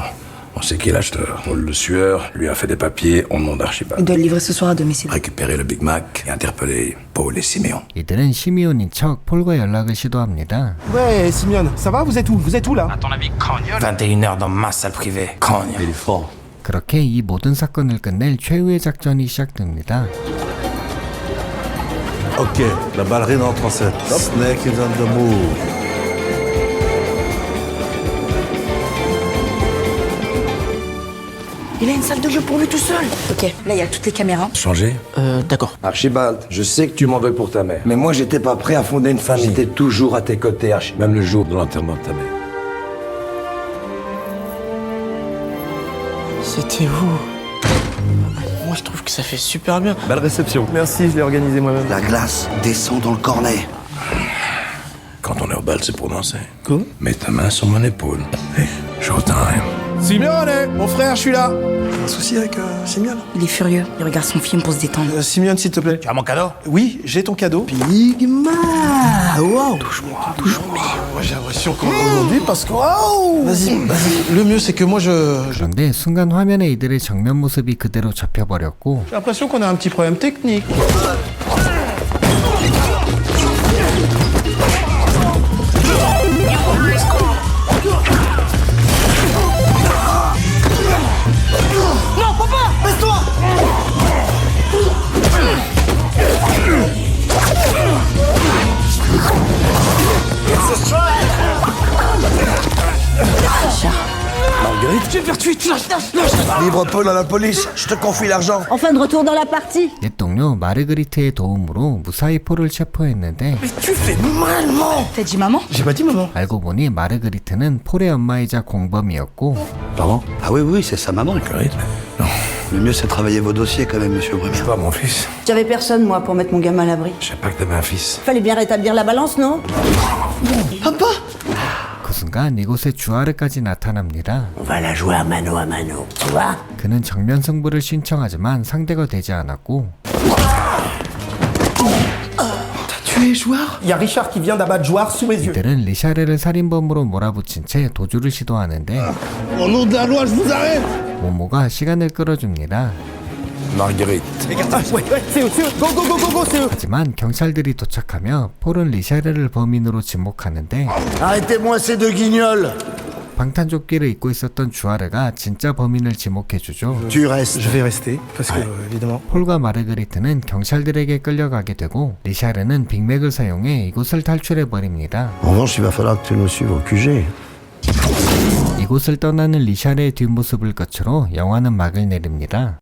On sait qui est l'acheteur. Paul Le Sueur lui a fait des papiers au nom Il d'Archibald. doit le livrer ce soir à domicile. Récupérer le Big Mac et interpeller Paul et Siméon. 이들은 시미온인 척 폴과 연락을 시도합니다. Ouais, Simeon, ça va? Vous êtes où là? À ton avis, cognole? 21h dans ma salle privée. Cogne. Il est fort. 그렇게 이 모든 사건을 끝낼 최후의 작전이 시작됩니다. Ok, la ballerine en transit. Snake is on the move. Il a une salle de jeu pour lui tout seul. Ok, là il y a toutes les caméras. Changer? D'accord. Archibald, je sais que tu m'en veux pour ta mère. Mais moi, j'étais pas prêt à fonder une famille. J'étais toujours à tes côtés, Archibald. Même le jour de l'enterrement de ta mère. C'était vous. Moi, je trouve que ça fait super bien. Belle réception. Merci, je l'ai organisé moi-même. La glace descend dans le cornet. Quand on est au bal, c'est prononcé. Quoi? Mets ta main sur mon épaule. Hey, showtime. Simeone, mon frère, je suis là. Un souci avec Simeon? Il est furieux. Il regarde son film pour se détendre. Simeon, s'il te plaît. Tu as mon cadeau? Oui, j'ai ton cadeau. Enigma. Wow. Touche-moi. Moi, j'ai l'impression qu'on est aujourd'hui parce que... Wow. Vas-y. Le mieux, c'est que moi, 그런데 순간 화면에 이들의 정면 모습이 그대로 잡혀버렸고 J'ai l'impression qu'on a un petit problème technique. Non, papa! Baisse-toi! Marguerite, Je vais te faire tuer, tu lâches. livre Paul à la police. Je te confie l'argent. Enfin de retour dans la partie. 옛 동료 마르그리트의 도움으로 무사히 폴을 체포했는데 Mais tu fais mal, man! T'as dit maman? J'ai pas dit maman. 알고 보니 마르그리트는 폴의 엄마이자 공범이었고 Pardon? Ah oui, c'est sa maman. Marguerite? Non, Le mieux, c'est de travailler vos dossiers quand même, monsieur Brumière. c'est pas mon fils. J'avais personne moi pour mettre mon gamin à l'abri. Je sais pas que t'avais un fils. Fallait bien rétablir la balance, non? Papa! 그 순간 이곳에 주아르까지 나타납니다. On va la jouer à mano, tu vois? 그는 정면 승부를 신청하지만 상대가 되지 않았고 Tu es joueur? Il y a Richard qui vient d'abattre joueur sous mes yeux. 이들은 리샤르를 살인범으로 몰아붙인 채 도주를 시도하는데 Au nom de la loi, je vous arrête! 모모가 시간을 끌어줍니다. Marguerite. Ouais, c'est eux, c'est eux. 하지만 경찰들이 도착하며 폴은 리샤르를 범인으로 지목하는데 Arrêtez-moi ces deux guignols! 방탄조끼를 입고 있었던 주아르가 진짜 범인을 지목해주죠. Tu restes. Je vais rester, parce que, évidemment. 폴과 마르그리트는 경찰들에게 끌려가게 되고 리샤르는 빅맥을 사용해 이곳을 탈출해버립니다. En revanche, il va falloir que tu nous suives au QG. 이곳을 떠나는 리샤르의 뒷모습을 끝으로 영화는 막을 내립니다.